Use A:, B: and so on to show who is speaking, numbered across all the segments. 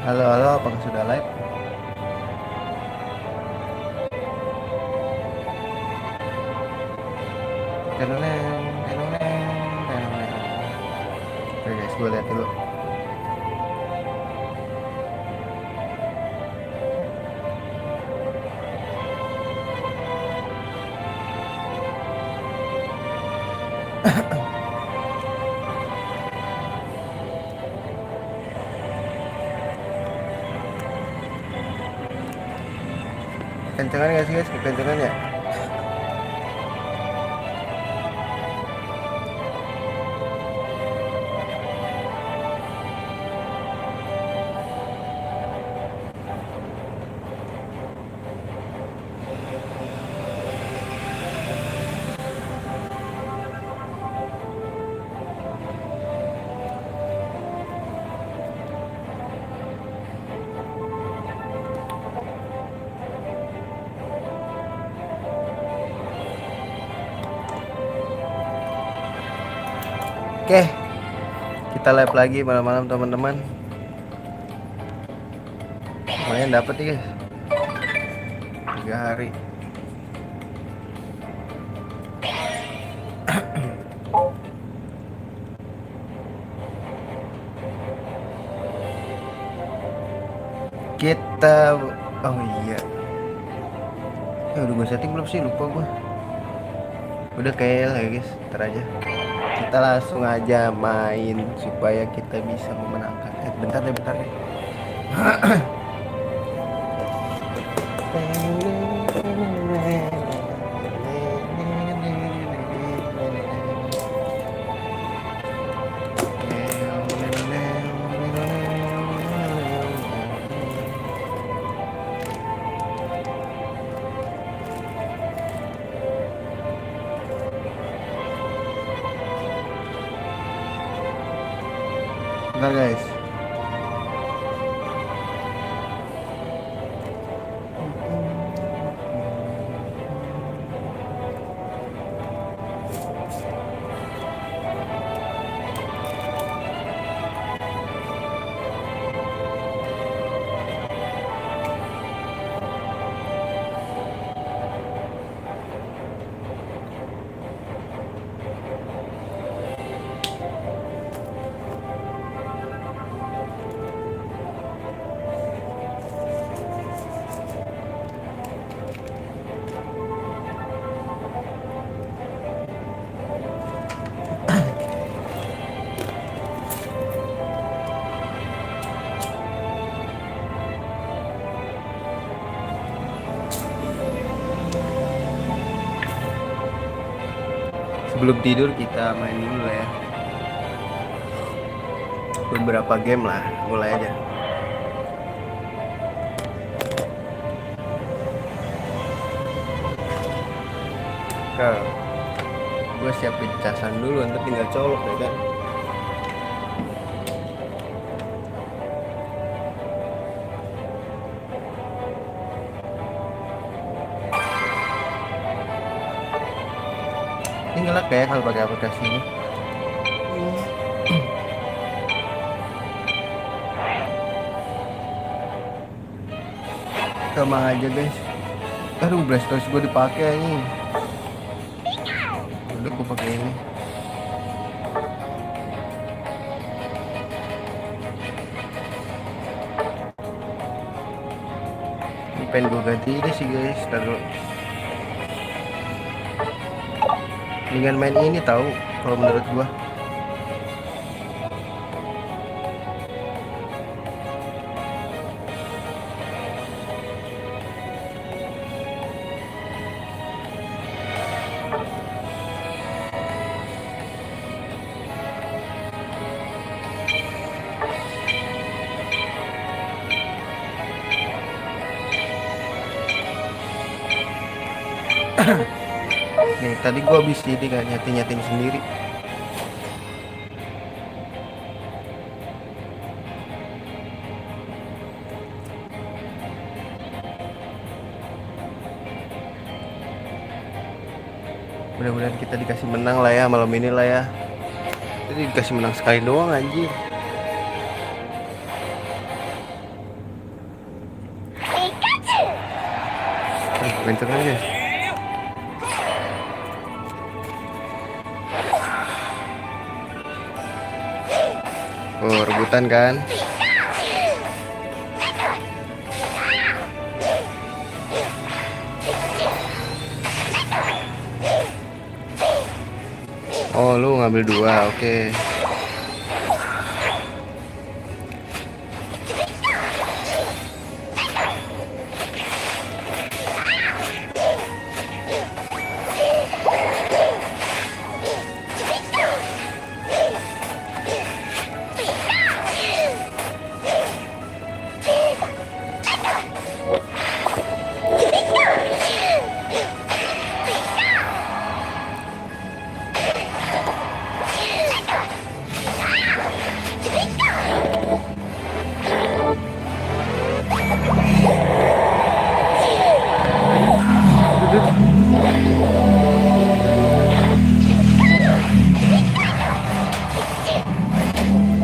A: Halo, halo, apakah sudah live? Tenoneng, tenoneng, tenoneng. Oke guys, gue lihat dulu. Kencengan gak sih guys? Kekencengan ya? Oke, kita live lagi malam-malam teman-teman. Lumayan dapet nih guys, 3 hari. Kita, oh iya, udah gue setting belum sih? Lupa gue. Udah kayak lah guys, ntar aja. Kita langsung aja main supaya kita bisa memenangkan. Bentar deh, bentar deh. Bentar guys. Sebelum tidur kita main dulu lah ya, beberapa game lah, mulai aja. Gue siapin casan dulu, ntar tinggal colok ya kan. Ini ngelak kayak kalau pakai aplikasi ini. Sama aja guys. Aduh, Blastoise gue dipakai ini. Udah gue pakai ini. Ini pengen gue ganti ini sih guys. Taruh. Dengan main ini tahu kalau menurut gua. Nih tadi gua habis ini kan nyating sendiri. Mudah-mudahan kita dikasih menang lah ya malam ini lah ya. Jadi dikasih menang sekali doang anjir. Kenceng guys. Oh, rebutan kan? Oh, lu ngambil dua, oke.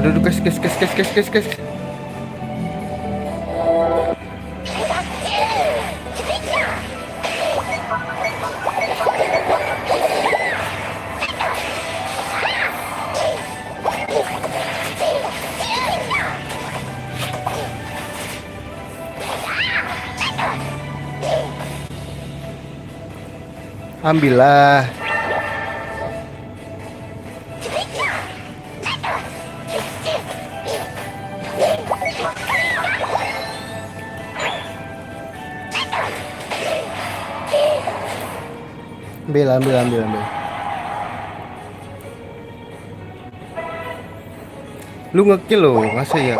A: Aduh, guys. Ambillah. Ambil. Lu ngekill lo, masa ya?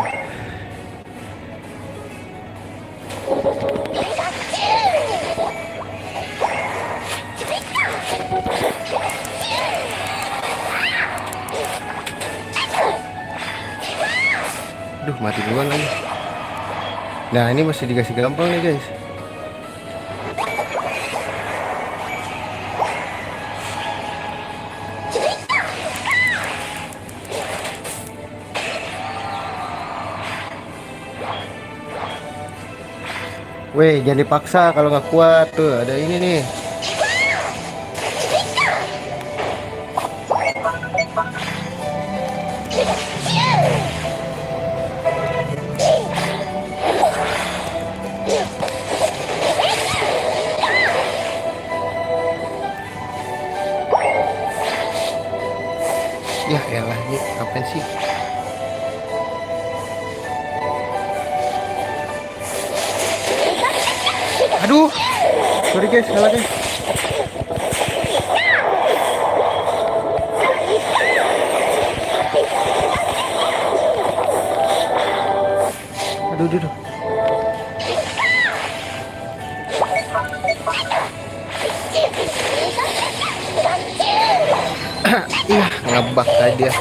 A: Duh, mati duluan lagi. Nah, ini masih dikasih gampang nih guys. Weh, jangan dipaksa kalau nggak kuat tuh. Ada ini nih. Ya elah, ini apa sih? Aduh, sorry guys, salah guys. Aduh. Iya, ngebak tadi ya.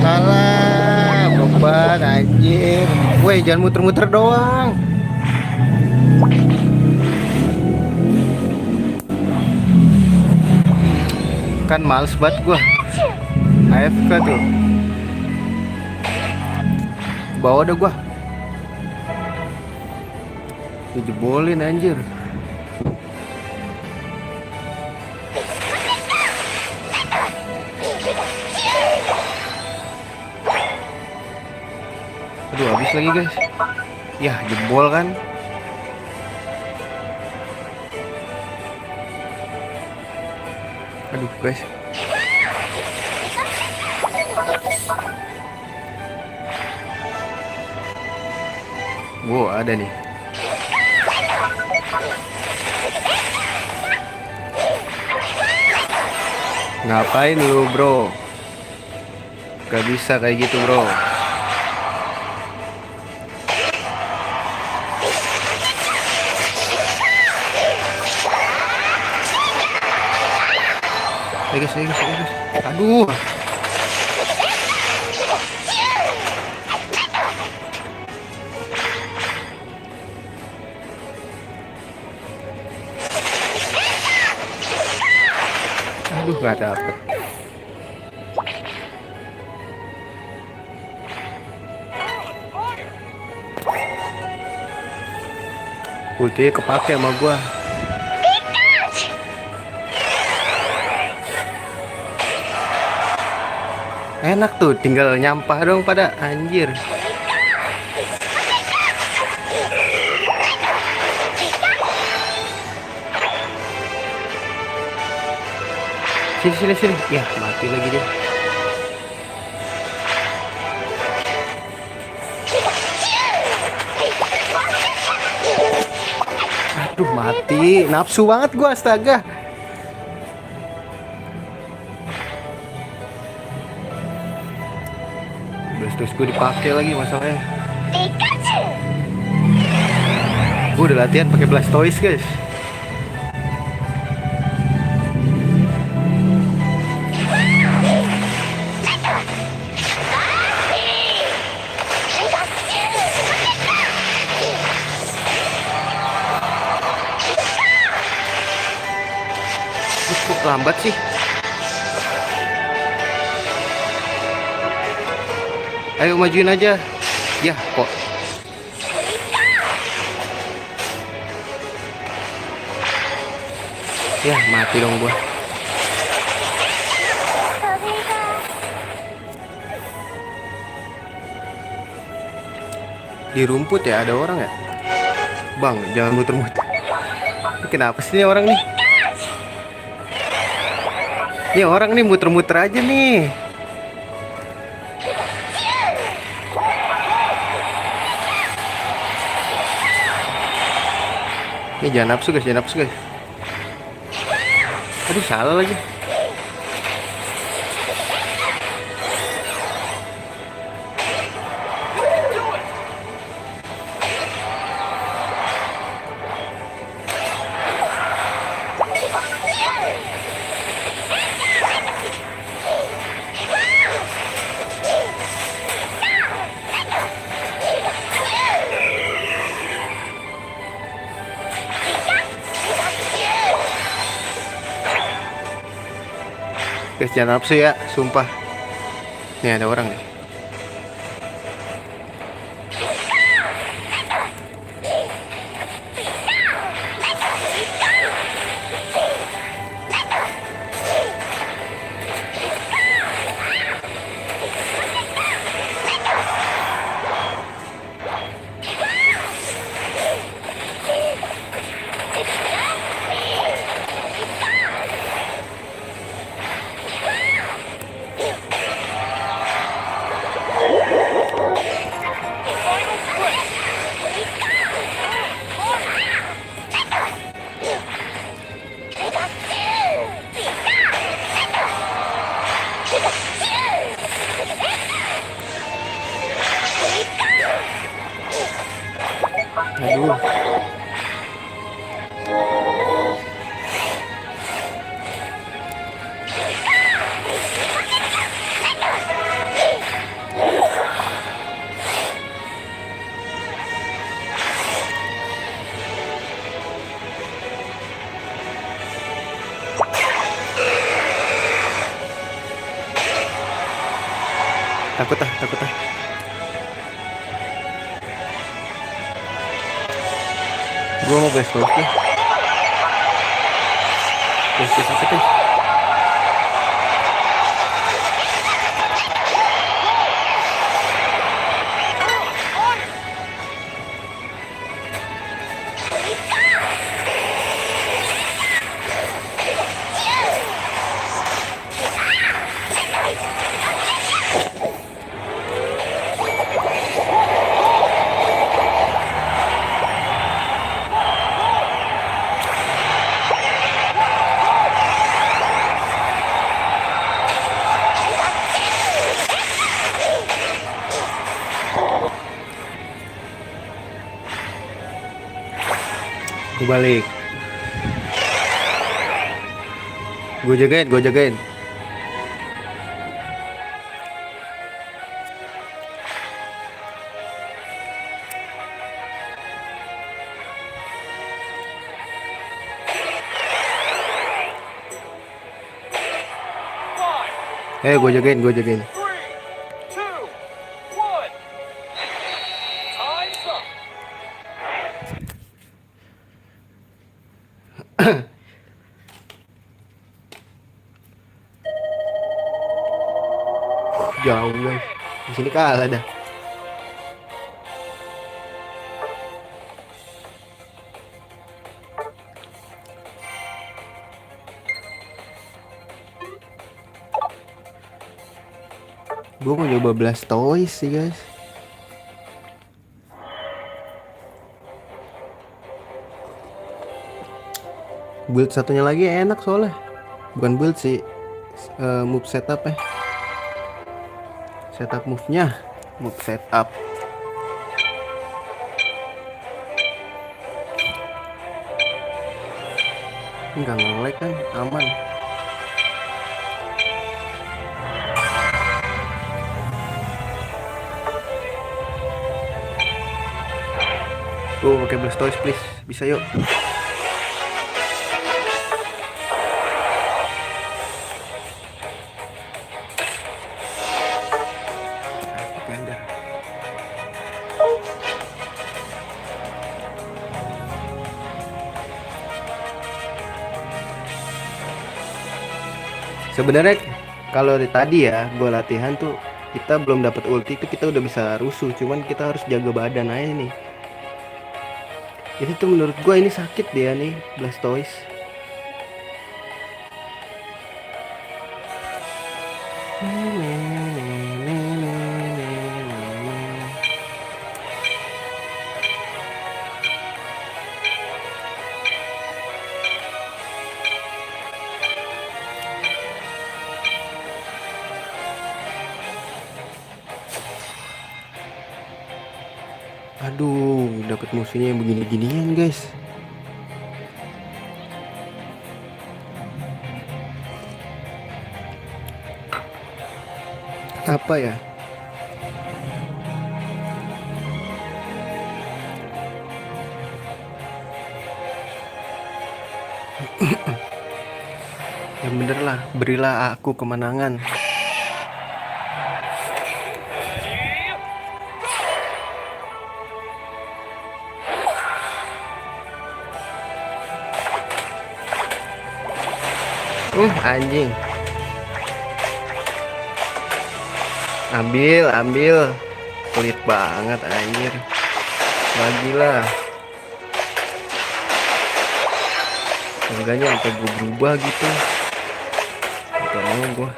A: Alah, beban anjir. Weh, jangan muter-muter doang. Kan males banget gua. AFK tuh. Bawa dah gua. Dijebolin anjir. Aduh, habis lagi guys. Ya, jebol kan. Aduh guys. Wow, ada nih. Ngapain lu bro? Gak bisa kayak gitu bro. Ayo guys. Aduh. Aduh, nggak dapet. Ultinya kepake sama gua. Enak tuh, tinggal nyampah dong pada anjir. Sini sini sini. Ya, mati lagi dia. Aduh, mati. Nafsu banget gua, astaga. Terus gue dipakai lagi masalahnya. Gue udah latihan pakai Blastoise, guys. Kok lambat sih? Ayo majuin aja. Ya kok. Ya mati dong gua. Di rumput ya ada orang ya? Bang, jangan muter-muter. Kenapa sih ini orang nih? Ini orang nih muter-muter aja nih. Ini jangan nafsu guys, jangan nafsu guys. Aduh salah lagi. Guys jangan nafsu ya, sumpah. Nih ada orang nih. Aduh. Takut ah, takut ah. Gua mau best nih. Best sakit nih. Gue balik. Gue jagain, gue jagain. Gue jagain, gue jagain. Jauh guys. Di sini kalah dah. Gue mau coba Blastoise sih guys. Build satunya lagi enak soalnya. Bukan build sih, move setup ya. Setup move-nya, move setup. Enggak nge-lag kan, aman. Tuh pakai Blastoise please, bisa yuk. Ganda. Sebenarnya kalau tadi ya gue latihan tuh kita belum dapat ulti itu kita udah bisa rusuh, cuman kita harus jaga badan aja nih. Ini tuh menurut gue ini sakit dia nih Blastoise. Aduh, dapat musuhnya yang begini-ginian guys. Apa ya? Yang bener lah, berilah aku kemenangan. Anjing. Ambil. Pelit banget anjir. Bagilah. Enggaknya sampai gue berubah gitu. Gak mau gue.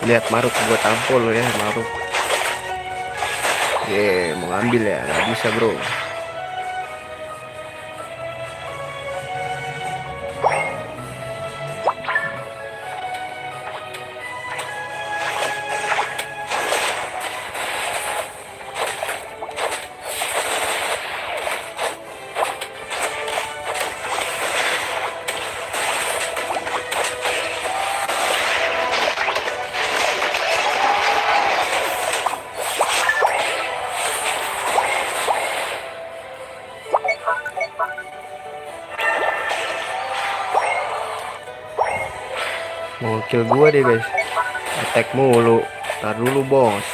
A: Lihat Maruk gue tampol ya Maruk. Mau ngambil ya, nggak bisa bro. Mau kill gua deh guys. Attack mulu. Tar dulu bos.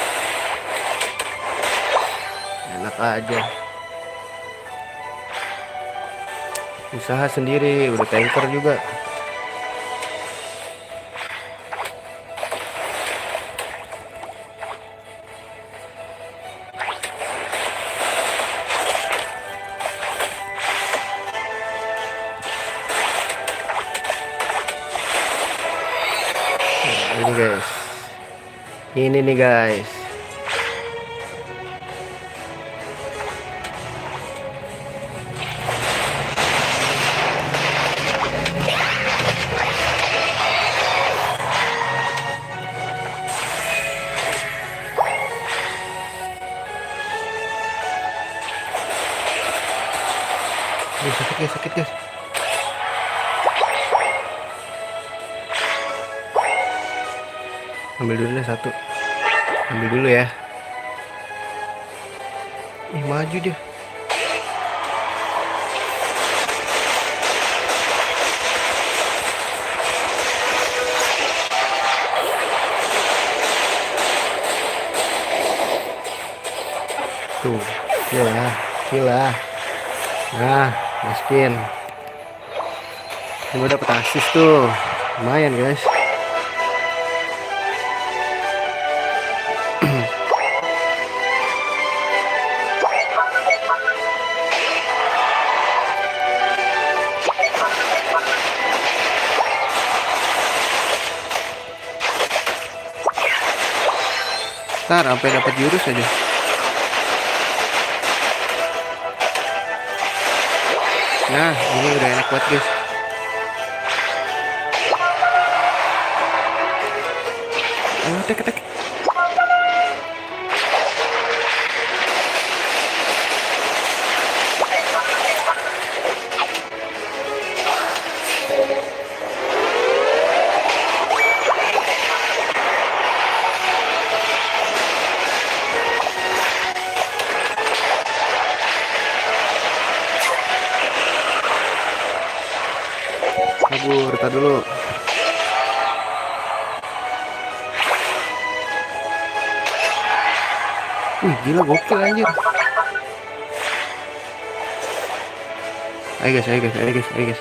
A: Enak aja. Usaha sendiri, udah tanker juga. Ini guys. Ini nih guys. Sakit guys. Ambil dulu deh satu. Ambil dulu ya. Maju dia. Tuh, ya. Gila. Nah, masukin. Ini gue dapet asis tuh. Lumayan guys. Ntar sampai dapat jurus aja. Nah, ini udah enak banget guys. Oh, tek. Kabur, tar dulu. Gila gokil anjir. Ayo guys.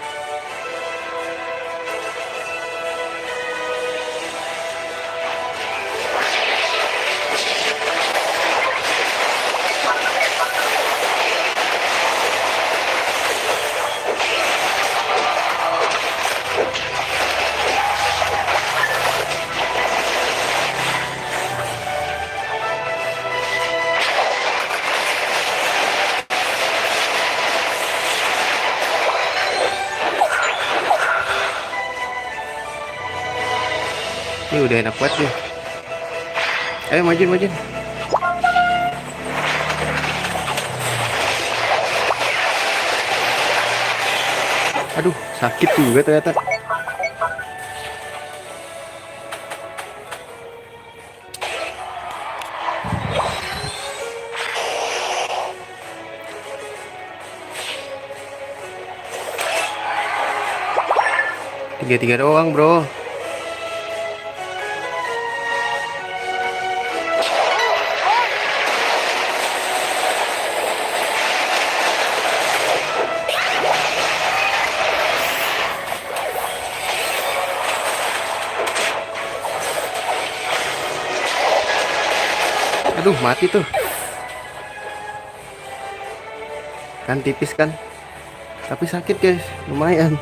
A: Ini udah enak banget nih. Ayo majin. Aduh, sakit juga ternyata. Tiga doang, bro. Aduh, mati tuh. Kan tipis kan. Tapi sakit guys, lumayan.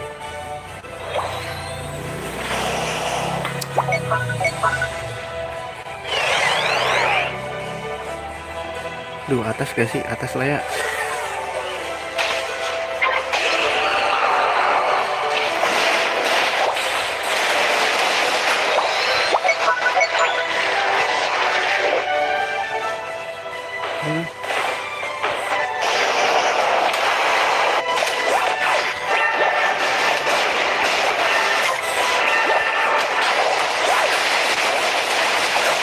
A: Duh, atas gak sih? Atas lah ya.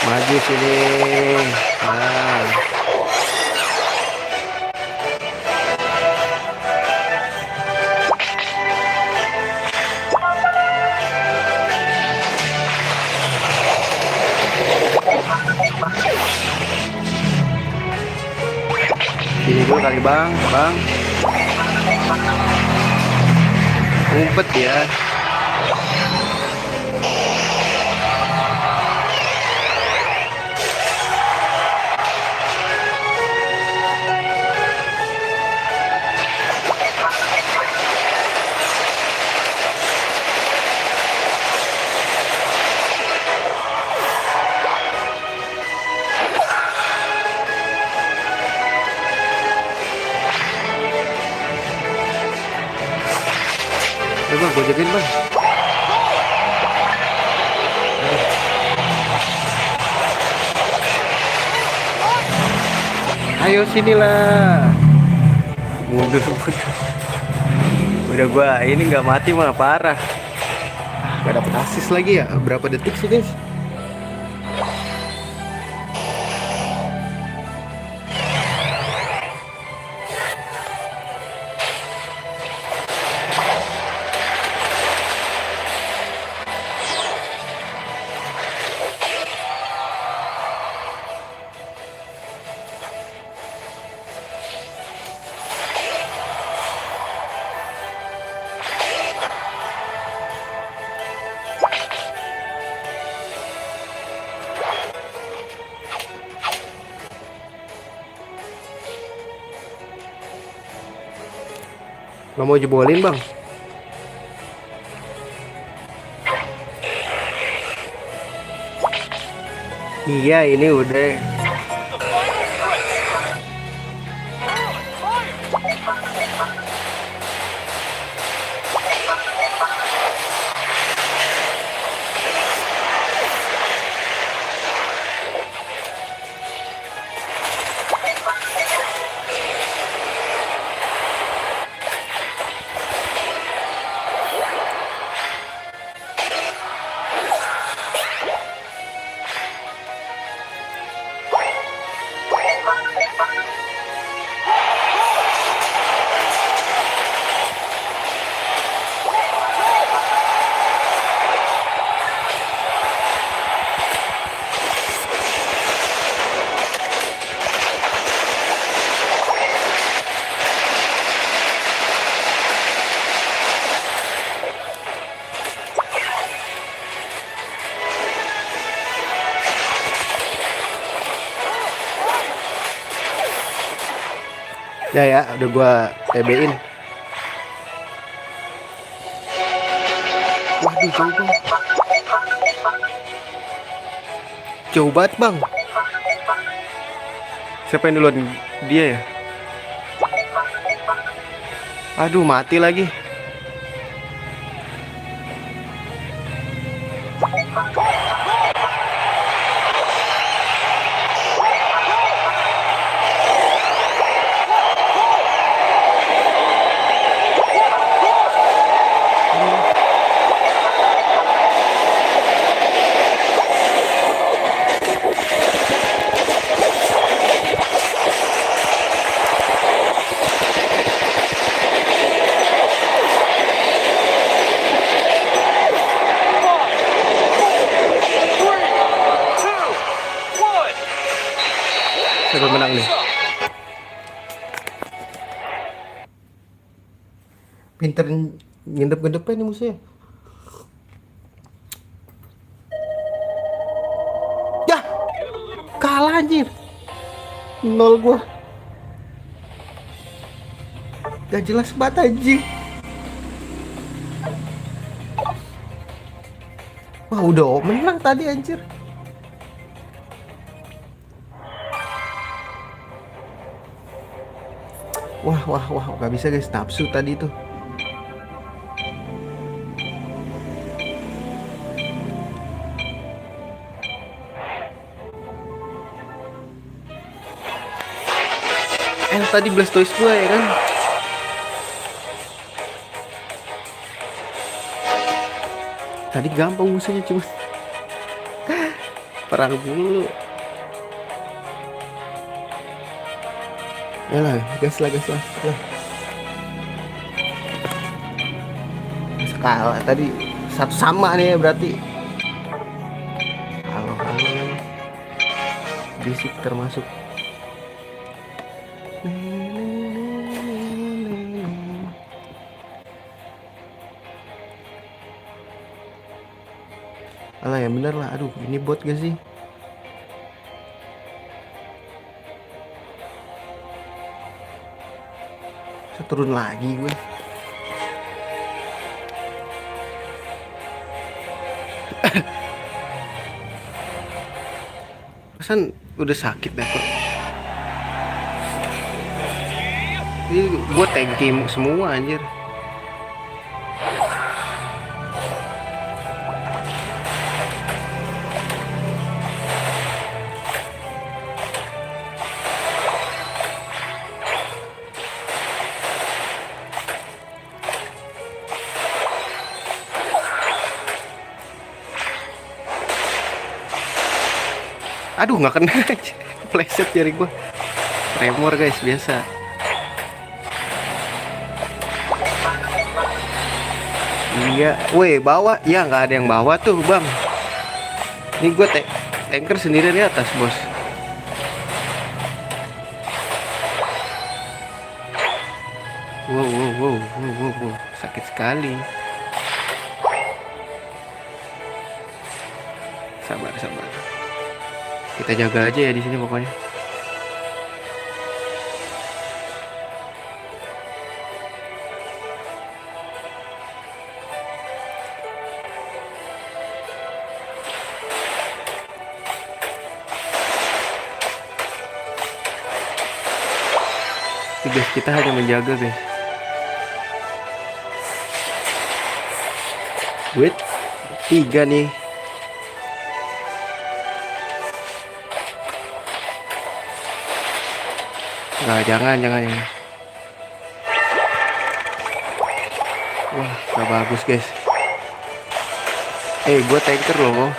A: Maju sini. Nah. Sini dulu kali bang. Ngumpet ya. Bang, gue jagain bang. Ayo sinilah. Mundur. Udah gua ini nggak mati mah parah. Gak dapet asis lagi ya. Berapa detik sih guys? Nggak mau jebolin bang? Iya ini udah. Ya, udah gua TB-in. Waduh, jauh bang. Jauh banget bang. Siapa yang duluan? Dia ya? Aduh, mati lagi. Siapa menang nih? Pinter ngendep-ngendepnya nih musuhnya. Ya, kalah anjir. 0 gua. Gak jelas banget anjing. Wah, udah menang tadi anjir. Wah, gak bisa guys, nafsu tadi tuh. Tadi Blastoise gua ya kan. Tadi gampang musuhnya, cuma perang dulu. Ya lah, gas lah. Kalah tadi satu sama nih ya berarti. Halo. Bisik termasuk. Alah yang bener lah. Aduh, ini bot gak sih? Saya turun lagi gue. Pesan udah sakit dah kok. Ini gue tanki semua anjir. Aduh, nggak kena. Pleset jari gue. Tremor guys, biasa. Iya, weh bawa. Ya nggak ada yang bawa tuh bang. Ini gue tanker sendirian di atas bos. Wow, sakit sekali. Sabar. Kita jaga aja ya di sini pokoknya. Tugas kita hanya menjaga guys. Wait, 3 nih. Nggak, jangan. Wah, nggak bagus guys. Gue tanker loh.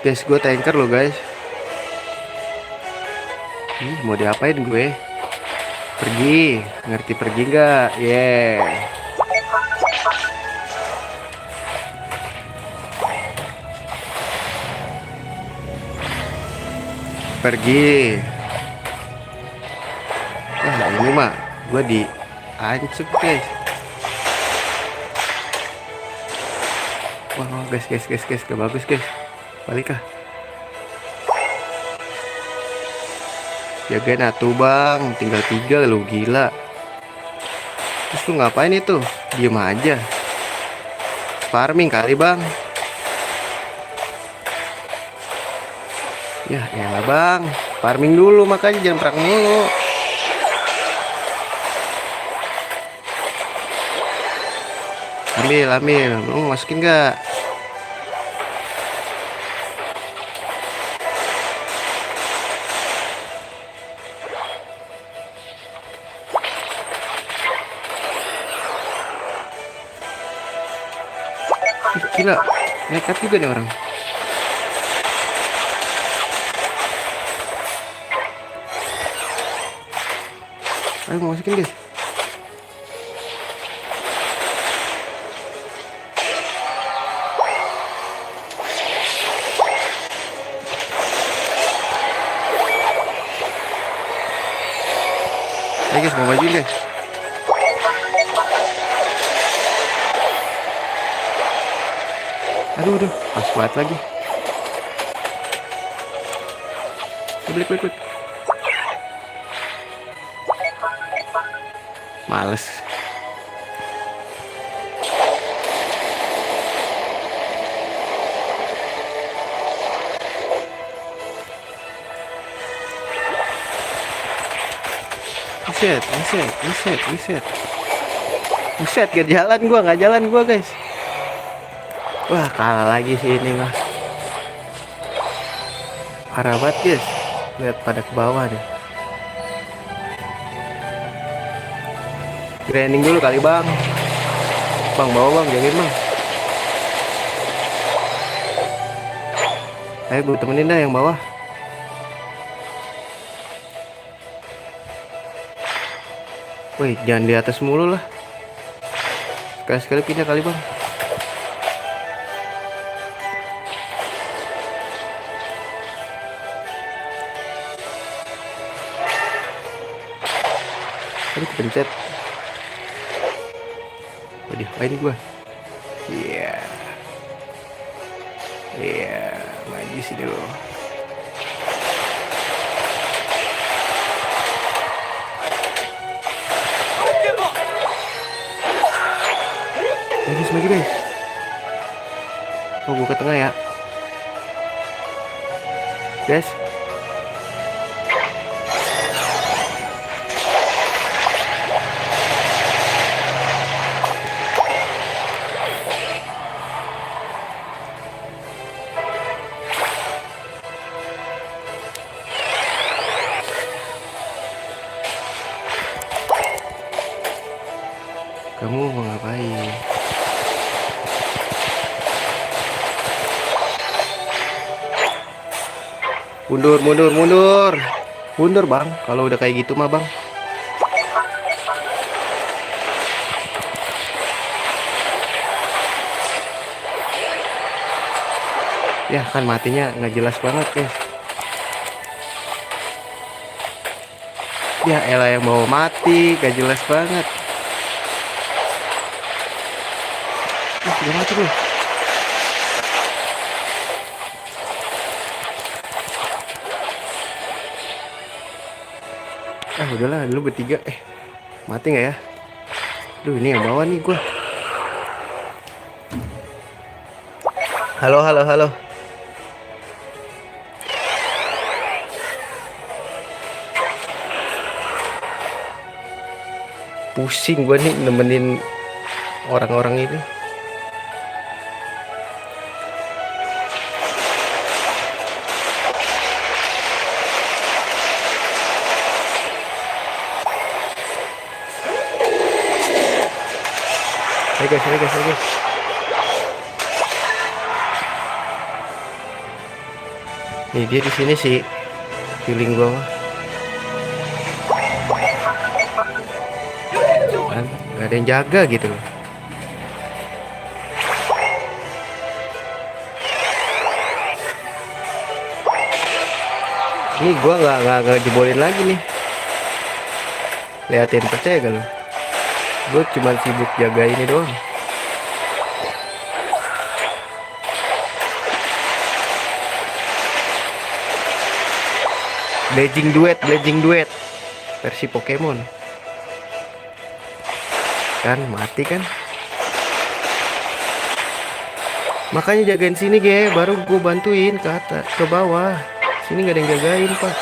A: Guys, gue tanker loh guys. Mau diapain gue? Pergi, ngerti pergi nggak? Yeah. Pergi. Wah, ini mah gue diancur guys. Wah, guys, gak bagus guys. Balik kah? Jagain atuh bang, tinggal 3 lu, gila. Terus lu ngapain itu? Diem aja. Farming kali bang. Ya elah bang, farming dulu makanya, jangan perang mulu. Ambil, lu masukin gak? Gila, nekat juga nih orang. Ayo mau masukin guys. Ayo guys, mau majuin guys. Aduh, pas banget lagi. Balik. Males. Buset, gak jalan gua guys. Wah, kalah lagi sih ini mah. Parah banget guys. Lihat pada ke bawah deh. Grinding dulu kali bang. Bang, bawa bang, jagain bang. Ayo gue temenin dah yang bawah. Wih, jangan di atas mulu lah. Sekali-sekali pindah kali bang. Aduh, kepencet. Waduh, main gua. Iya, maju sini loh. Maju guys. Oh, gua ke tengah ya. Guys. Kamu mau ngapain? Mundur bang. Kalau udah kayak gitu mah bang. Ya kan matinya nggak jelas banget guys. Ya elah, yang mau mati gak jelas banget. Udah mati loh. Ah udahlah, dulu bertiga. Mati nggak ya? Duh, ini yang bawah nih gua. Halo, halo, halo. Pusing gua nih nemenin orang-orang ini. Ayo guys, ayo guys, ayo guys. Nih dia di sini sih, feeling gua mah. Kan nggak ada yang jaga gitu loh. Ini gua nggak jebolin lagi nih. Liatin, percaya gak lo? Gue cuma sibuk jaga ini doang. Blazing duet versi Pokemon. Kan mati kan? Makanya jagain sini ge, baru gue bantuin ke atas, ke bawah. Sini nggak ada yang jagain pak.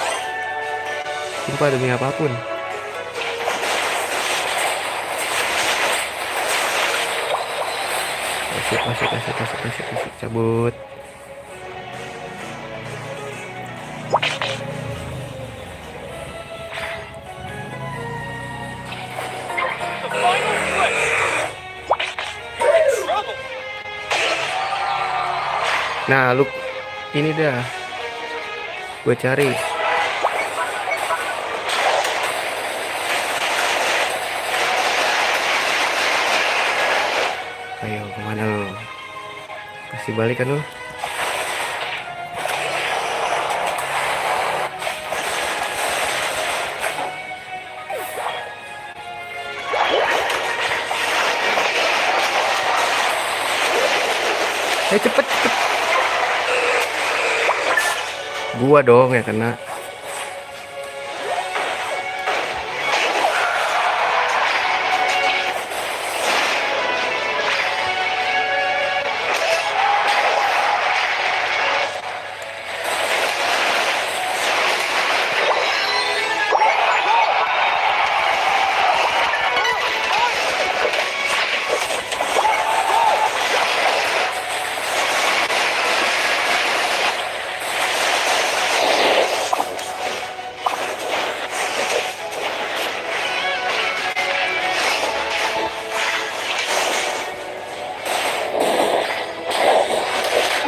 A: Sumpah demi apapun. Masuk, cabut. Nah, lu ini dah. Gue cari. Ayo, kemana lu? Kasih balik kan lu? Cepet. Gua dong ya kena.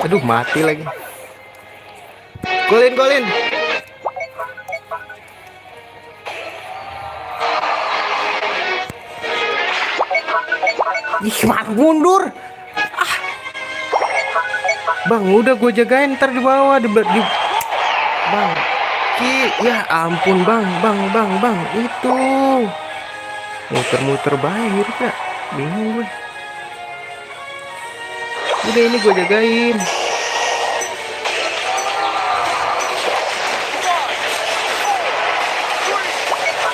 A: Aduh, mati lagi. Golin. Ih, mundur. Bang, udah gue jagain, ntar di bawah di Bang. Ya ampun, Bang. Itu. Muter-muter bahir, Kak. Bingung gue. Udah ini gue jagain.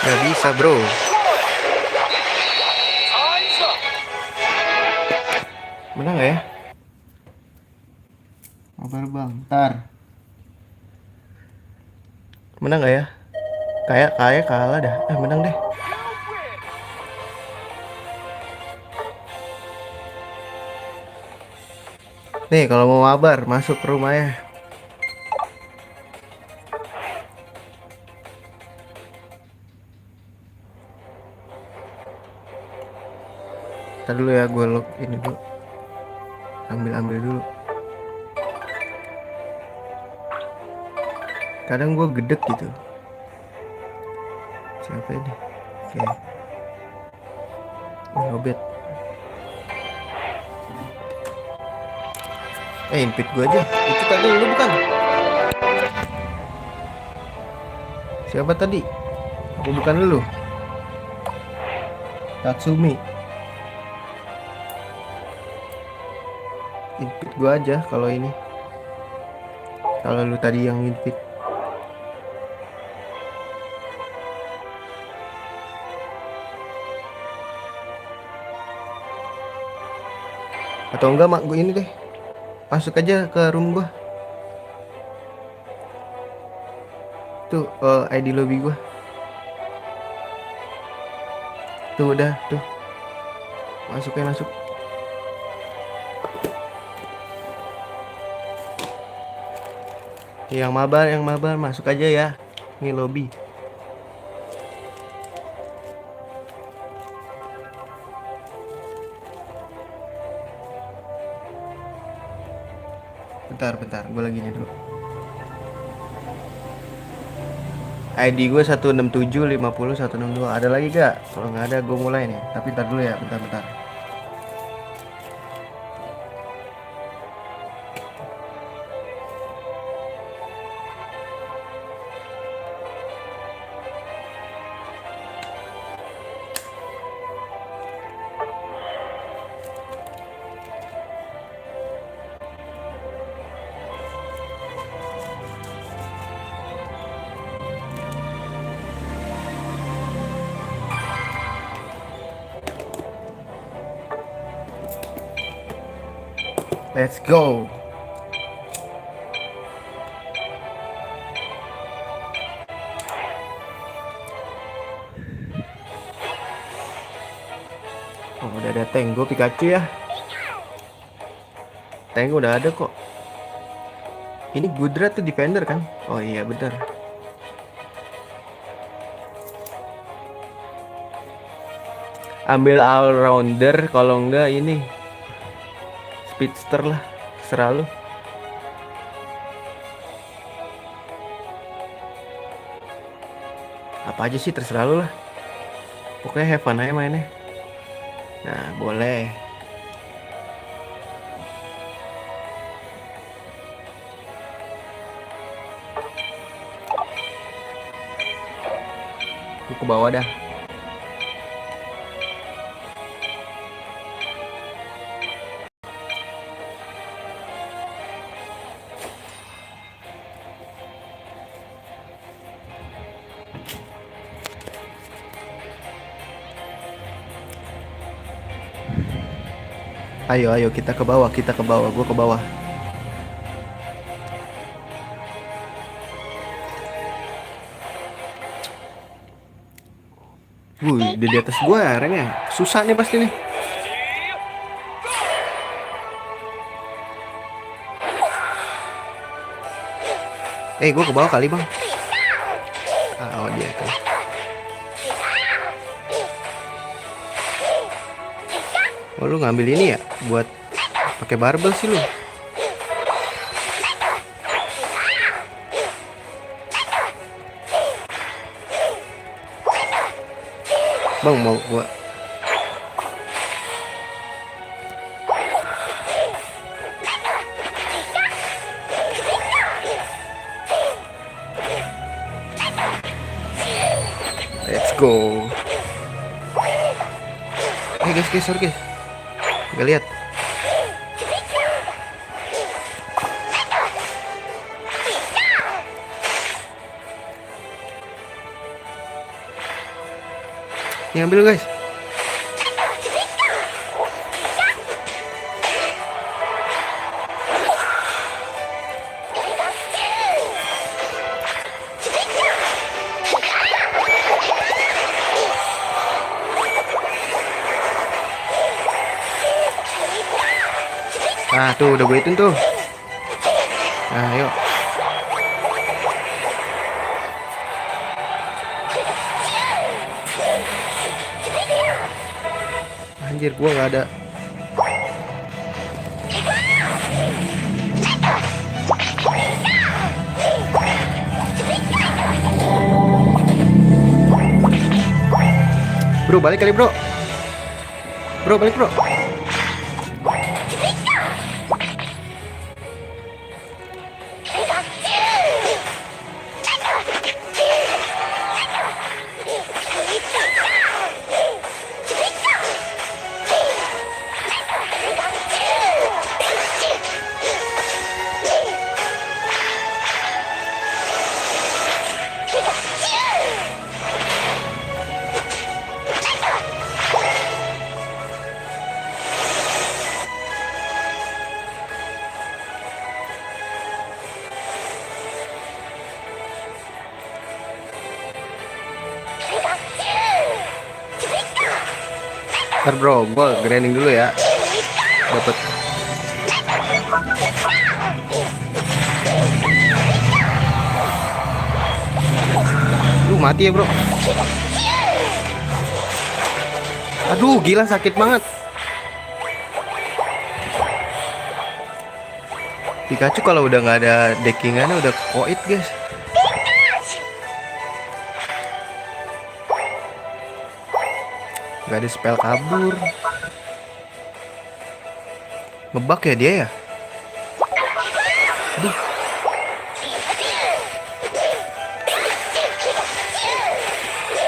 A: Gak bisa bro. Menang gak ya? Kabar bang, ntar. Menang gak ya? Kayak kalah dah. Menang deh. Nih kalau mau mabar masuk ke rumahnya. Ntar dulu ya, gue lock ini dulu. Ambil dulu. Kadang gue gedek gitu. Siapa ini? Oke. Ngobet. Invite gue aja. Itu tadi lu bukan? Siapa tadi? Aku bukan lu. Tatsumi. Invite gue aja kalau ini. Kalau lu tadi yang invite. Atau enggak mak gue ini deh, masuk aja ke room gua. Tuh ID lobby gua. Tuh udah tuh. Masuk. Yang mabar masuk aja ya. Ini lobby. Bentar, gue lagi nih dulu. ID gue 16750 162. Ada lagi gak? Kalau nggak ada gue mulai nih. Tapi ntar dulu ya, bentar. Let's go. Oh, udah ada Tango Pikachu ya. Tango udah ada kok. Ini Gudra tuh defender kan? Oh iya bener. Ambil all rounder, kalau enggak ini speedster lah, terserah lu. Apa aja sih terserah lu lah. Pokoknya have fun aja mainnya. Nah boleh. Gue ke bawah dah. Ayo kita ke bawah, gue ke bawah. Wuih, di atas gue arenanya. Susah nih pasti nih. Gue ke bawah kali bang. Oh dia tuh. Oh lu ngambil ini ya buat pakai barbel sih lu. Bang mau gua. Let's go. Guys, sorry guys. Gak lihat. Yang ambil guys. Nah tuh udah gue hitung tuh. Nah ayo. Anjir gua nggak ada. Bro balik kali bro. Bro balik bro. Ntar bro, gue grinding dulu ya. Dapat. Lu mati ya bro. Aduh gila sakit banget. Pikachu kalau udah nggak ada deckingannya udah koit guys. Nggak ada spell kabur. Ngebug ya dia ya. Aduh.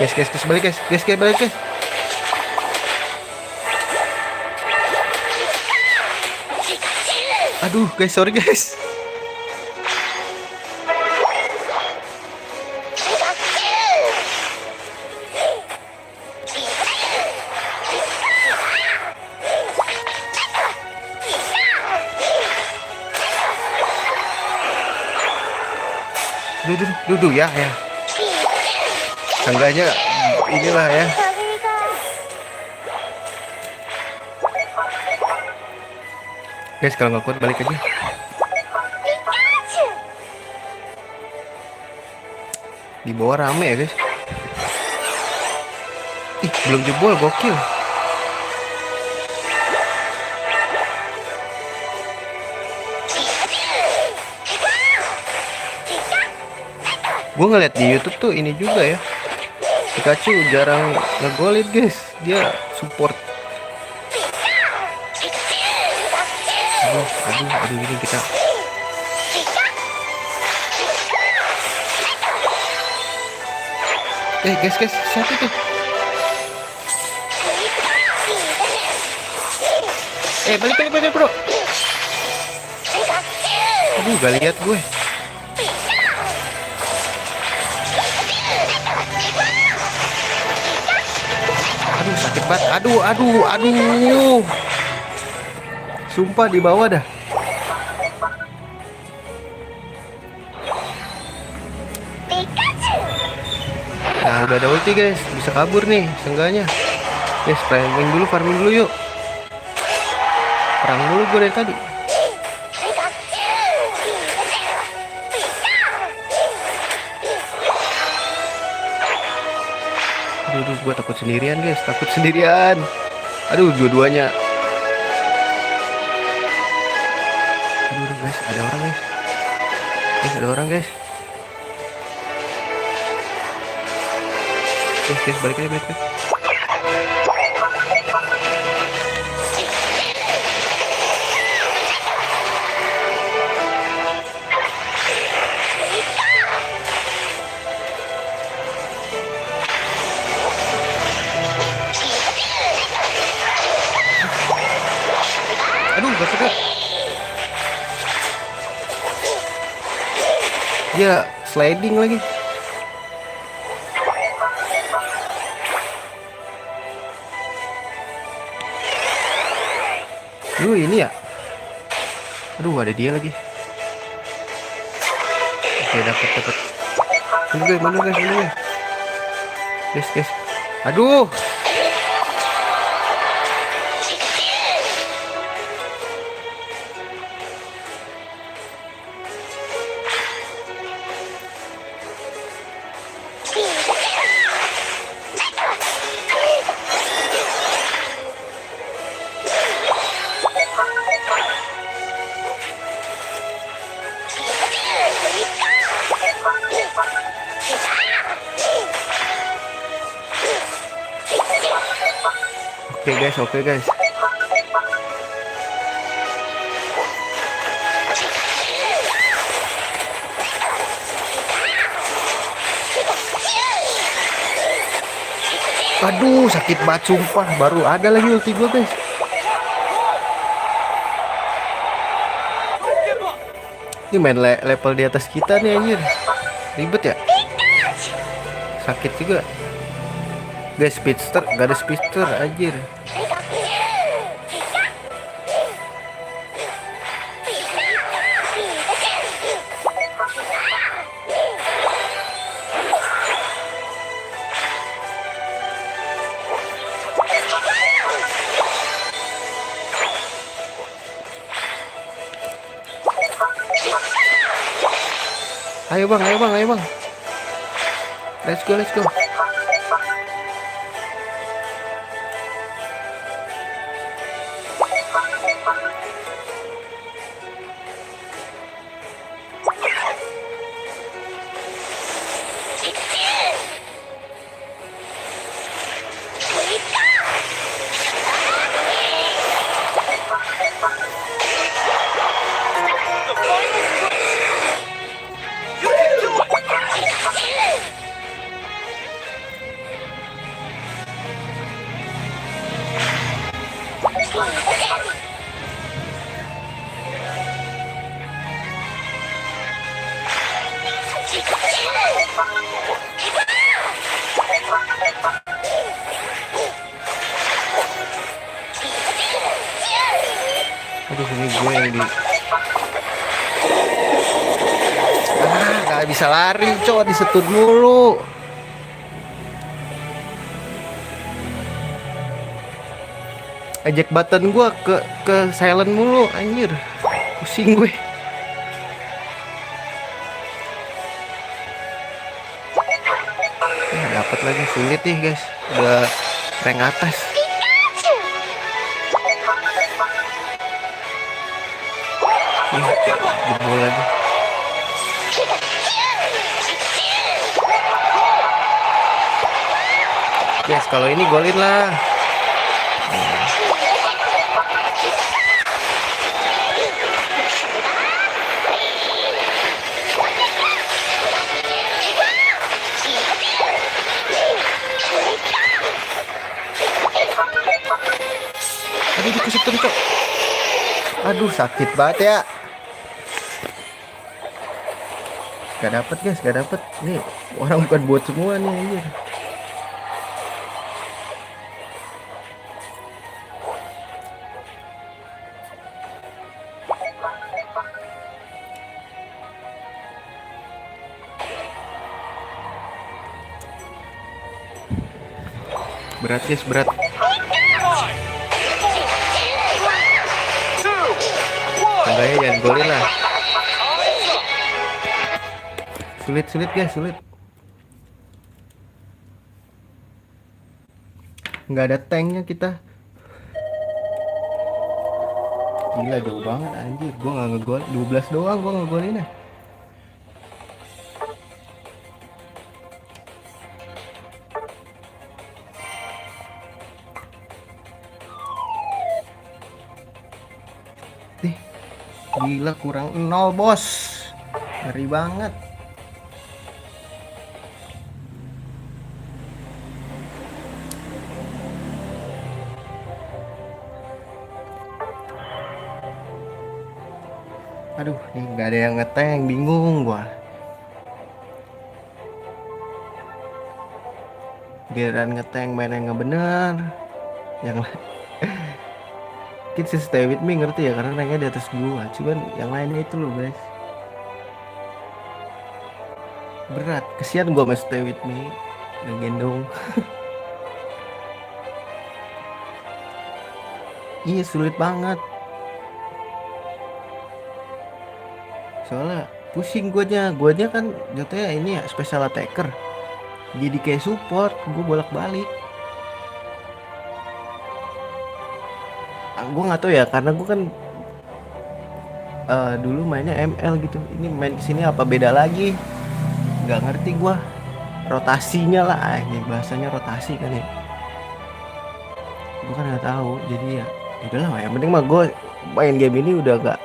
A: Guys, balik guys. Guys, balik guys. Aduh guys, sorry guys. Duduk ya. Seenggaknya inilah ya. Guys, kalau nggak kuat balik aja. Di bawah rame ya guys. Ih, belum jebol, gokil. Gue ngeliat di YouTube tuh ini juga ya. Pikachu jarang ngegolit guys. Dia support. Aduh ini kita. Guys, siapa tuh? Balik bro. Aduh, gak lihat gue. Aduh, sakit banget. Aduh. Sumpah di bawah dah. Nah, udah ada ulti guys, bisa kabur nih, seenggaknya. Guys, farming dulu yuk. Perang dulu gue dari tadi. Aduh, gue takut sendirian guys, Aduh, dua-duanya. Aduh guys, ada orang guys. Guys, balik aja. Aduh, gak suka. Dia sliding lagi. Ini ya. Aduh, ada dia lagi. Oke, dapat. Mana guys. Guys. Aduh. Oke guys. Aduh, sakit banget sumpah. Baru ada lagi ulti gue guys. Ini main level di atas kita nih anjir. Ribet ya. Sakit juga. Guys, speedster, gak ada speedster anjir. Ayo bang, ayo bang, ayo bang. Let's go, let's go. Aduh, ini gue yang di gak bisa lari, cowok disetut mulu. Eject button gue ke silent mulu, anjir. Pusing gue. Dapat lagi, sulit nih guys. Udah rank atas. Jebol lagi. Guys, kalau ini golin lah. Aduh, dikesetun cok. Aduh, sakit banget ya. Gak dapet guys, gak dapet. Nih orang bukan buat semua nih anjir. Berat guys, berat. Enggaknya jangan golin lah. Sulit guys, sulit. Nggak ada tanknya kita. Gila, jauh banget anjir. Gua nggak ngegol. 12 doang gua ngegolinnya. Gila, kurang 0 bos. Ngeri banget. Aduh, nih nggak ada yang ngeteng, bingung gua. Giliran ngeteng mainnya nggak bener. Yang Kids stay with me, ngerti ya, karena ranknya di atas gua. Cuman yang lainnya itu loh guys, berat. Kesian gua sama stay with me ngegendong. Iya, sulit banget. Soalnya pusing guanya kan jatuhnya ini ya special attacker. Jadi kayak support, gua bolak-balik. Gue nggak tahu ya, karena gue kan dulu mainnya ML gitu. Ini main kesini apa beda lagi? Nggak ngerti gue. Rotasinya lah, ini bahasanya rotasi kan ya. Gue kan nggak tahu, jadi ya udahlah. Yang penting mah gue main game ini udah gak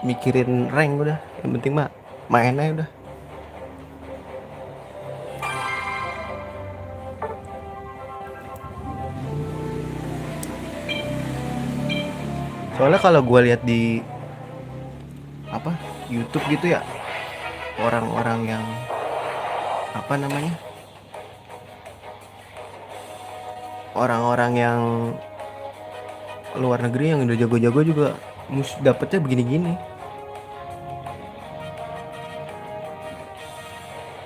A: mikirin rank udah. Yang penting mah main aja udah. Soalnya kalau gue lihat di YouTube gitu ya, orang-orang yang orang-orang yang luar negeri yang udah jago-jago juga dapetnya begini-gini.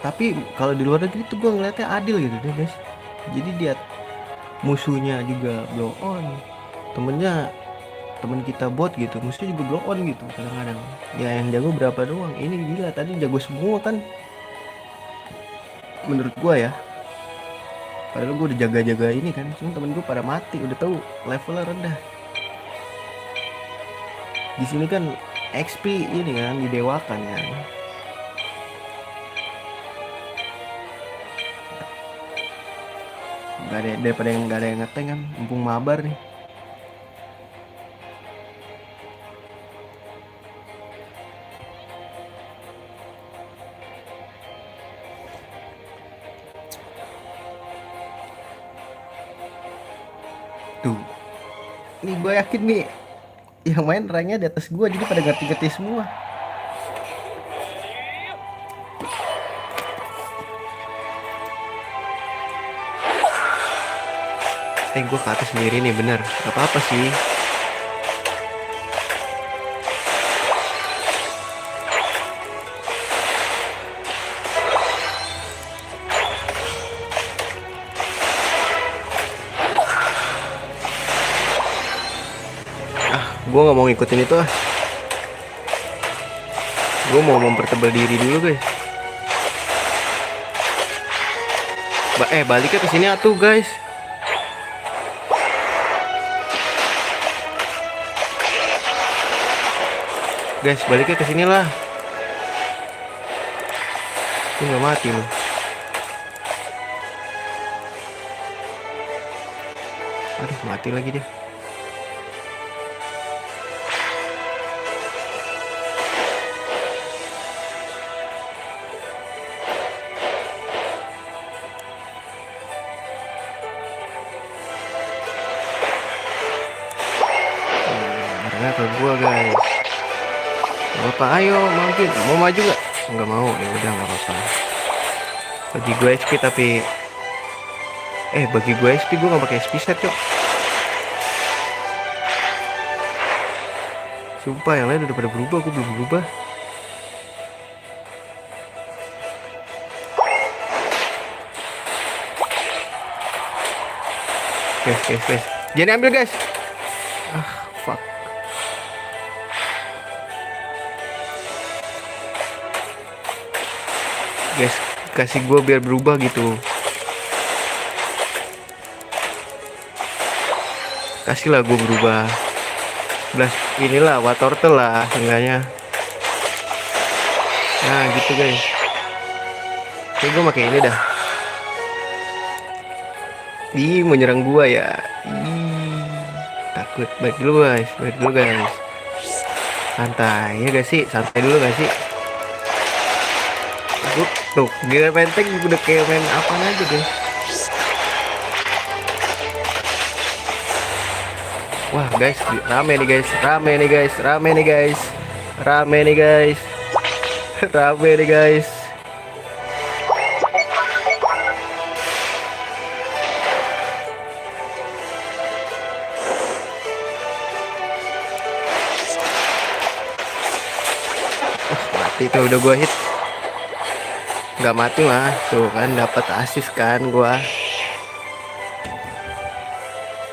A: Tapi kalau di luar negeri tuh gue ngeliatnya adil gitu deh guys. Jadi dia musuhnya juga blow on, temennya temen kita bot gitu, musuh juga blow on gitu kadang-kadang. Ya yang jago berapa doang, ini gila tadi jago semua kan menurut gua ya. Padahal gua udah jaga-jaga ini kan, cuma temen gua pada mati, udah tahu levelnya rendah. Di sini kan XP ini kan didewakan kan. Gak ada daripada yang gak ada yang ngeteng kan, mumpung mabar nih. Tuh, nih gue yakin nih yang main ranknya di atas gue, jadi pada ngerti-ngerti semua. Gue ke atas sendiri nih, bener gak apa-apa sih. Gue nggak mau ngikutin itu ah. Gue mau mempertebal diri dulu guys. Baliknya ke sini atuh guys. Guys, baliknya ke sini lah. Ini nggak mati loh. Aduh, mati lagi dia. Karena ke gua guys. Bapak ayo mungkin mau maju gak? Nggak mau, ya udah nggak apa-apa. Bagi gue SP tapi bagi gue SP gue nggak pakai SP set cok. Sumpah yang lain udah pada berubah, gue belum berubah. Guys, jangan ambil guys. Fuck. Guys, kasih gue biar berubah gitu. Kasihlah gue berubah. Belas inilah watortel lah seenggaknya. Nah gitu guys. Oke, gue pakai ini dah. Ih, mau nyerang gua ya. Takut. Baik dulu guys. Santai ya gak sih? Santai dulu gak sih? Tuh, gila penteng udah kayak main apa aja guys. Wah guys, rame nih guys. Rame nih guys. Mati tuh, udah gua hit. Nggak mati mah, tuh kan dapat asis kan gua.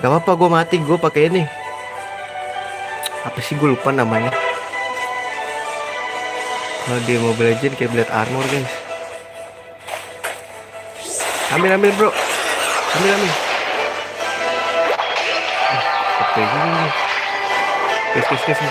A: Gak apa-apa, gua mati, gua pakai ini. Apa sih, gue lupa namanya. Kalau di Mobile Legends kayak Blade Armor guys. Ambil bro. Ambil. Oke gini. Guys.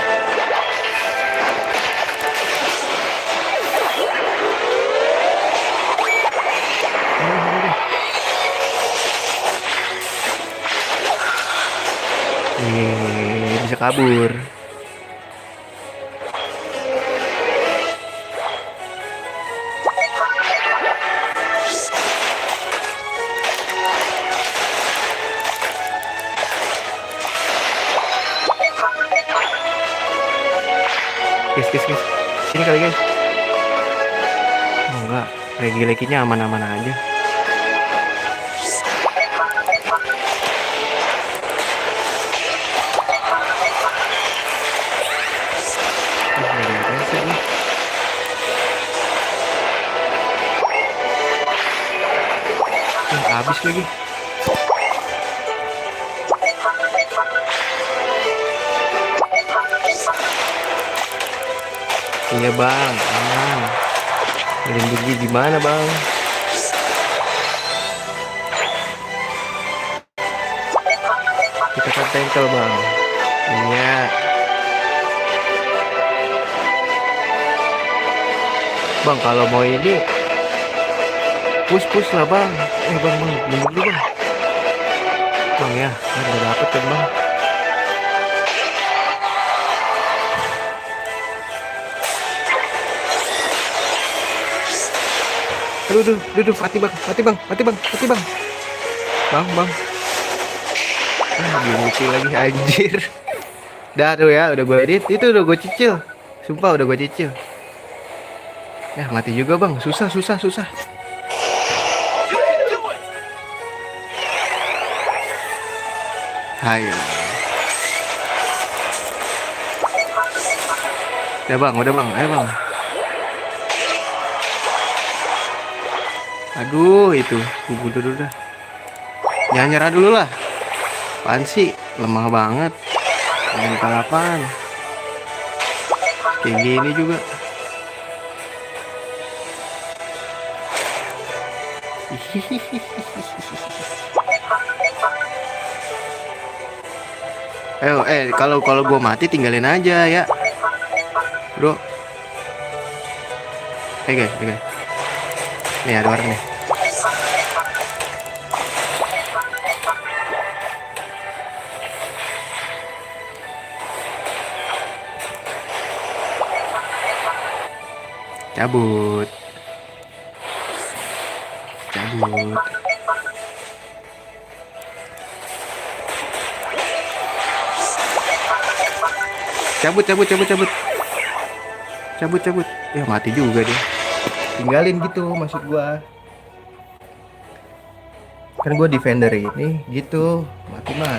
A: Bisa kabur. Guys. Sini kali guys. Oh enggak, lagi-laginya aman-aman aja. Habis lagi. Iya bang, aman. Melindungi gimana bang? Kita kan tengkel bang. Iya. Bang kalau mau ini push lah bang. Bang mundur dulu bang. Bang ya, nggak dapet kan bang. Aduh, mati bang. Bang. Dimuti lagi anjir. Dah tuh ya, udah gue edit, itu udah gue cicil. Sumpah udah gue cicil. Ya mati juga bang, susah. Hai. Udah bang, ayo bang. Aduh itu, gue dulu dah. Jangan nyerah dulu lah. Apaan sih, lemah banget. Mental apaan? Kayak gini juga. Ayo, kalau gue mati tinggalin aja ya, bro. Guys. Nih ada orang nih. Cabut. Cabut. Ya mati juga dia. Tinggalin gitu maksud gua. Kan gua defender ini gitu. Mati mah.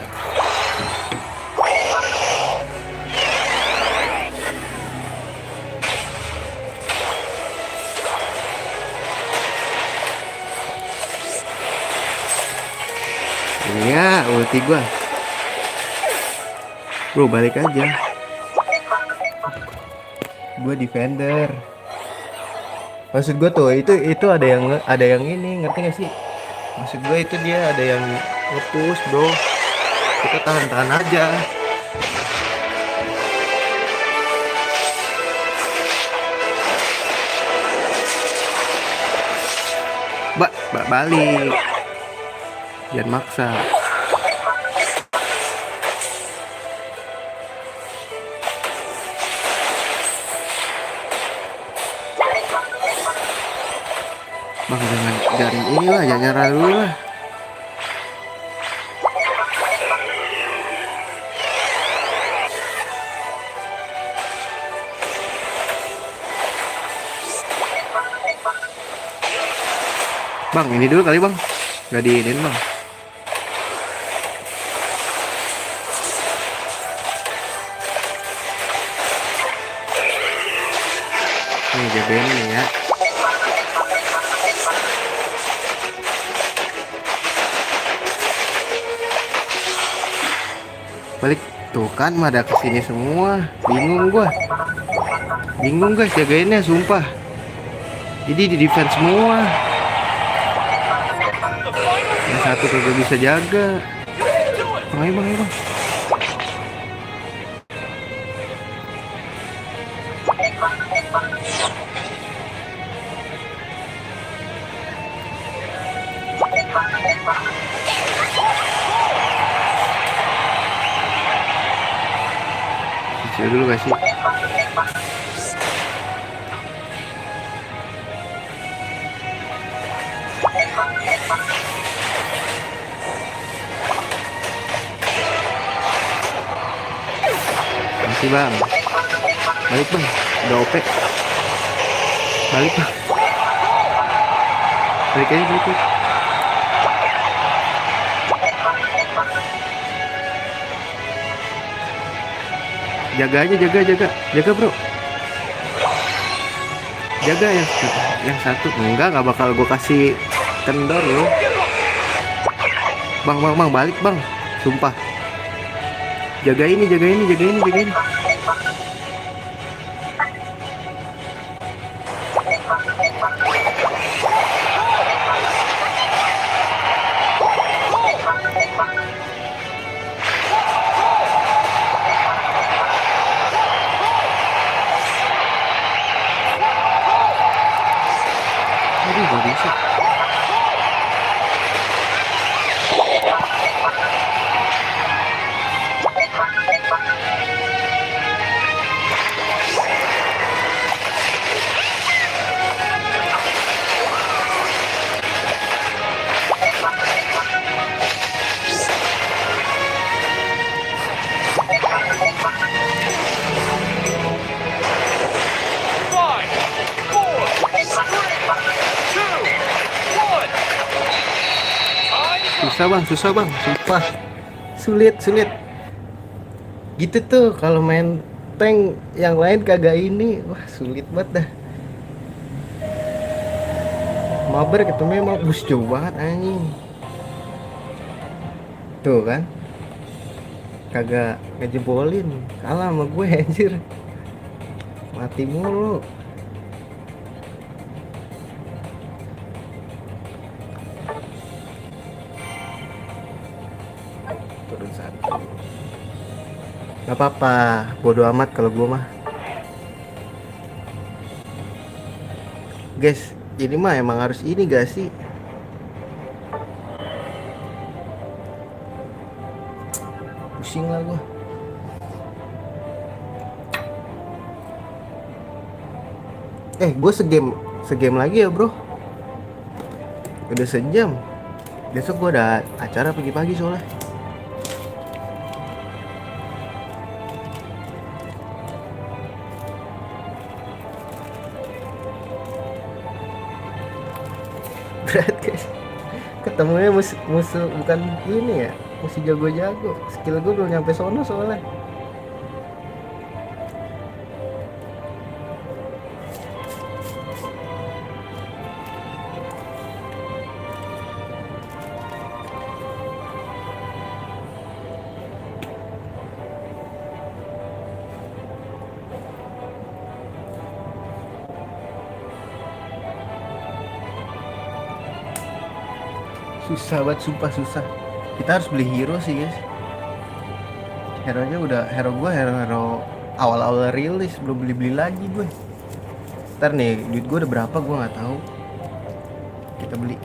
A: Iya, ulti gua. Bro, balik aja. Gua defender. Maksud gua tuh itu ada yang ini, ngerti gak sih? Maksud gua itu dia ada yang nge-push, bro. Kita tahan aja. Balik. Jangan maksa. Bang jangan ini lah, jangan nyerah dulu lah. Bang ini dulu kali bang, nggak diinin bang. Nih jagain nih ya. Balik tuh kan pada kesini semua, bingung guys jagainnya sumpah. Jadi di defense semua. Yang satu kagak bisa jaga. Ayo bang. Saya dulu kasih. Masih bang. Balik bang. Udah OP. Balik bang. Balik aja. Jaga bro. Jaga yang satu. Enggak bakal gue kasih kendor lo. Bang balik bang. Sumpah. Jaga ini. Aduh, gak bisa. Susah bang, sumpah. Sulit. Gitu tuh kalau main tank yang lain kagak ini, wah sulit banget dah. Mabar ketemu emang bus jauh banget anjing. Tuh kan, kagak ngejebolin, kalah sama gue anjir. Mati mulu. Turun satu. Gak apa-apa, bodo amat kalau gue mah. Guys, ini mah emang harus ini gak sih? Pusing lah gue. Gue segame lagi ya bro. Udah sejam. Besok gue ada acara pagi-pagi soalnya. Berat guys. Ketemunya musuh bukan ini ya, musuh jago-jago. Skill gue belum nyampe sono soalnya. Susah banget, sumpah susah. Kita harus beli hero sih guys. Hero gue hero awal-awal rilis, belum beli lagi gue. Ntar nih duit gue udah berapa gue nggak tahu. Kita beli.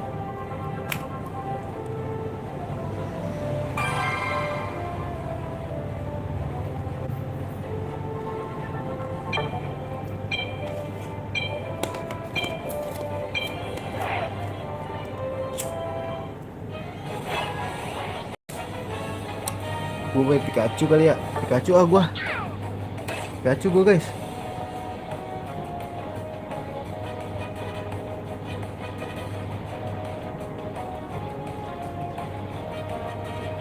A: Gue main Pikachu kali ya. Pikachu gue guys.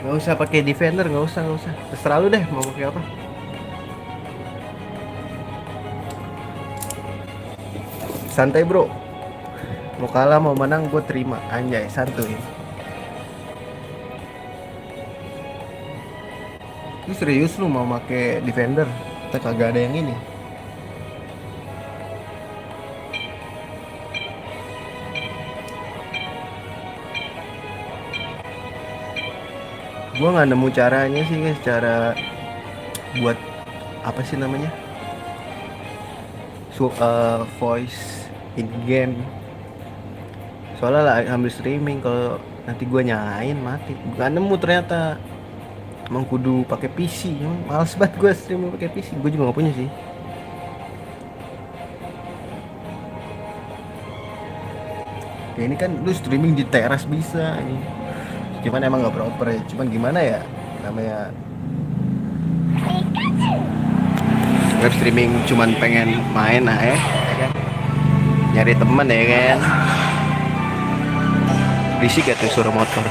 A: Gak usah pakai defender, gak usah. Terserah lu deh mau pakai apa. Santai bro. Mau kalah mau menang gue terima. Anjay, santuy. Lu serius lu mau pakai defender? Kita kagak ada yang ini. Gua nggak nemu caranya sih guys, cara buat apa sih namanya? Voice in game. Soalnya lah ambil streaming, kalau nanti gua nyalain mati. Gak nemu ternyata. Emang kudu pakai PC, males banget gue streaming pakai PC. Gue juga nggak punya sih. Ya, ini kan lu streaming di teras bisa nih. Cuman emang nggak proper ya. Cuman gimana ya, namanya web streaming cuman pengen main ya kan? Nyari temen ya kan. Risik ya tuh suara motor.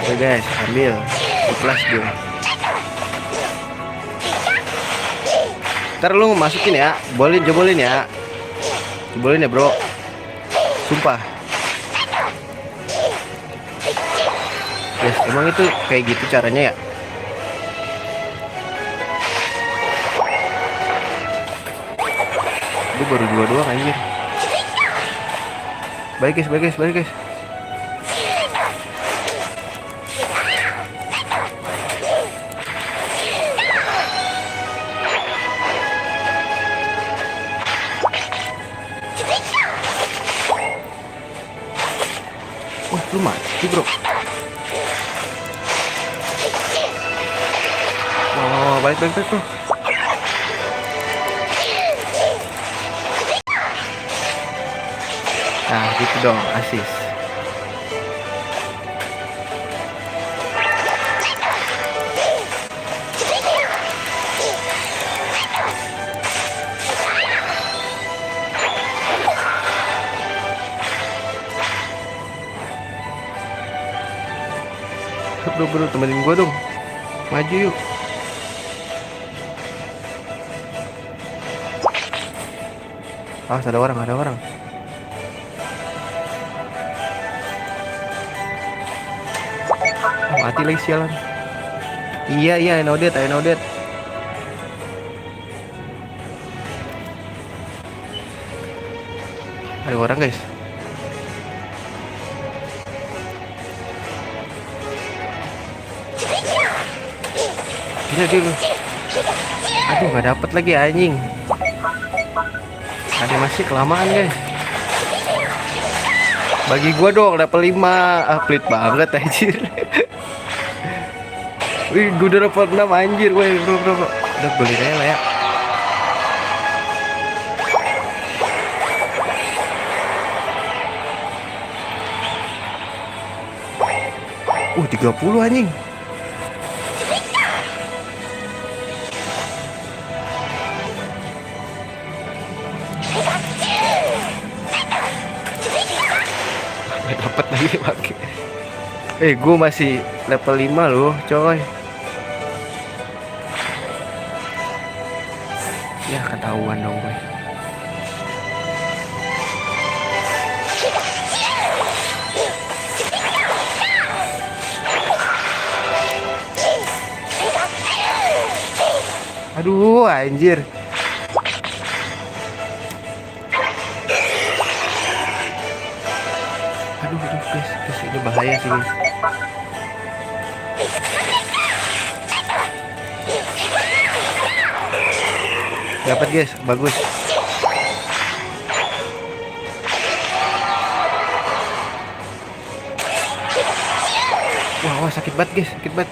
A: Oke guys, ambil ikhlas gue. Ntar lu masukin ya, jebolin ya bro. Sumpah. Guys, emang itu kayak gitu caranya ya? Gue baru 2 doang anjir. Balik guys, balik guys, balik guys. Wah, lu mati bro. Wah, balik balik balik bro. Nah gitu dong, asis. Bro, temenin gua dong. Maju yuk. Ah, ada orang, ada orang. Mati lagi sialan. Iya, I know that. Ada orang guys. Gila dia. Aduh, gak dapet lagi anjing. Ada masih kelamaan guys. Bagi gua dong level 5. Pelit banget anjir. Wih, gue udah level 6 anjir. Wih, bro. Udah beli aja lah ya. Uh, 30 anjing. Dapat lagi pakai. Gue masih level 5 loh, coy. Ya ketahuan dong gue. Aduh, anjir. Aduh guys, ini bahaya sih guys. Dapat guys, bagus. Wah, sakit banget guys, sakit banget.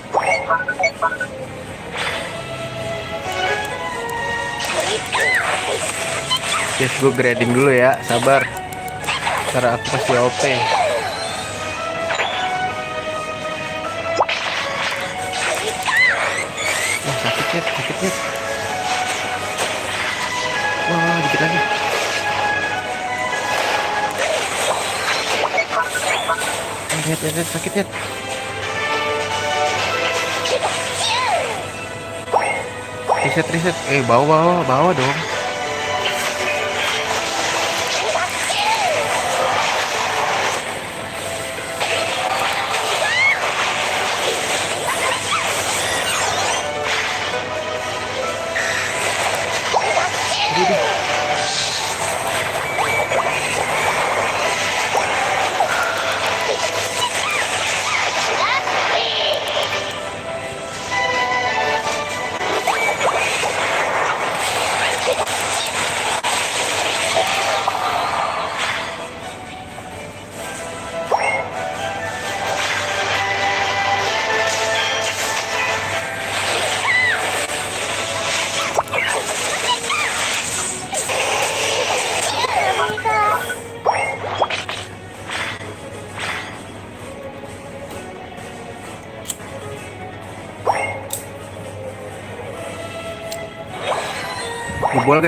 A: Guys, gue grading dulu ya, sabar. Cara aku pasti OP. Wah, sakitnya. Wah, dikit lagi. Lihat, sakitnya. Reset. Bawa dong.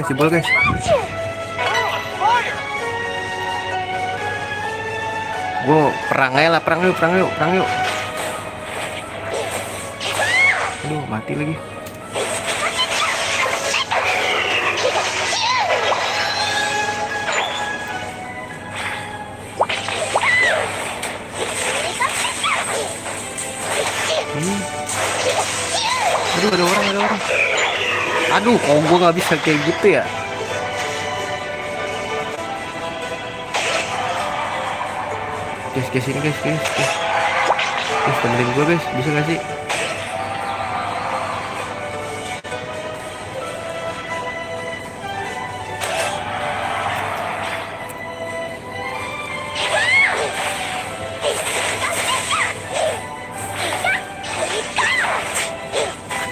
A: Jebol guys. Gue perang yuk. Aduh, mati lagi. Aduh, ada orang. Aduh, kok gue nggak bisa kayak gitu ya? Guys, ini guys. Guys, temenin gue guys, bisa gak sih?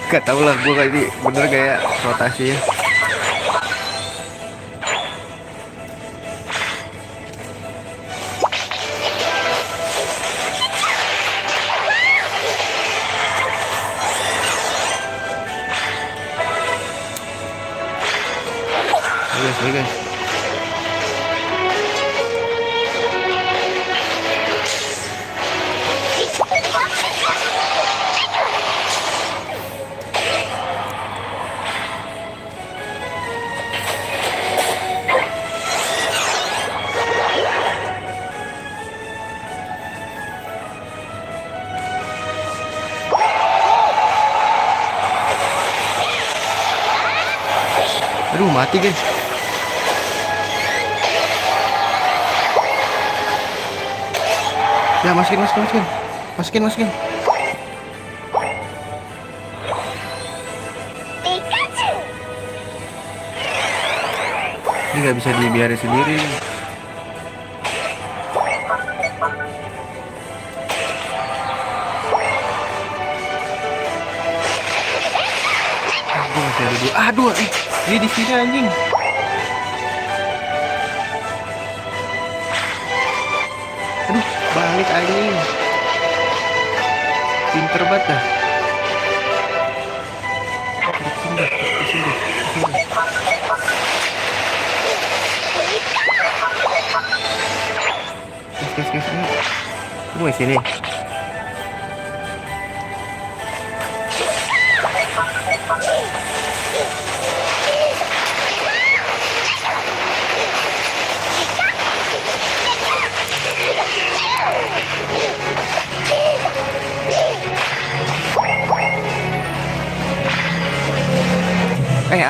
A: Gak tau lah gue kali bener kayak rotasi ya. Guys. Aduh, mati guys. Ya, masukin. Ini nggak bisa dibiarin sendiri. Aduh, dia di sini anjing. Aduh, balik anjing. Pinter banget dah. Kesini. Guys, ini. Tunggu di sini.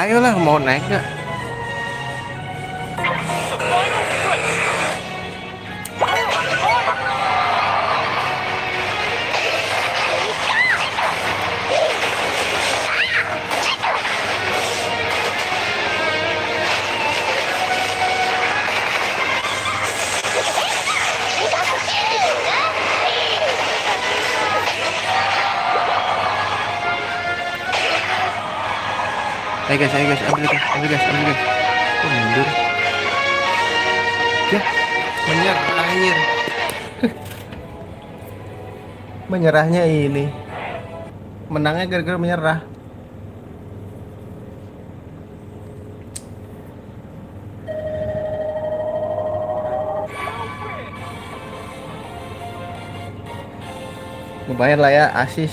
A: Ayolah, mau naik gak? Ayo guys, ambil guys. Oh, mundur. Ya, menyerah. Menyerahnya ini. Menangnya gara-gara menyerah. Lumayan lah ya, asis.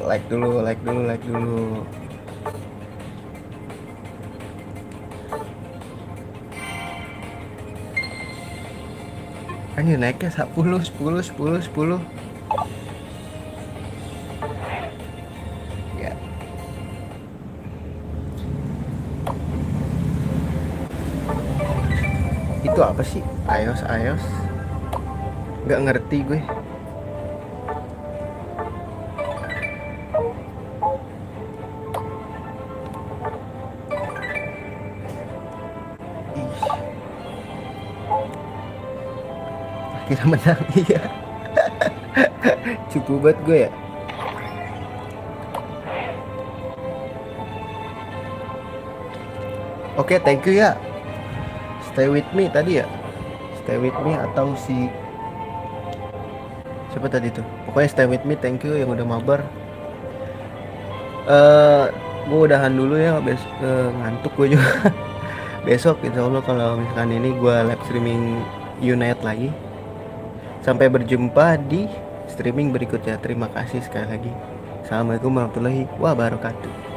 A: Like dulu. Anjir, naiknya 10. Ya. Itu apa sih? iOS. Nggak ngerti gue. Kita menang, iya. Cukup banget gue ya. Oke, thank you ya. Stay with me tadi ya. Stay with me atau si siapa tadi tuh? Pokoknya stay with me, thank you yang udah mabar. Gue udahan dulu ya, ngantuk gue juga. Besok insya Allah kalau misalkan ini gue live streaming Unite lagi. Sampai berjumpa di streaming berikutnya. Terima kasih sekali lagi. Assalamualaikum warahmatullahi wabarakatuh.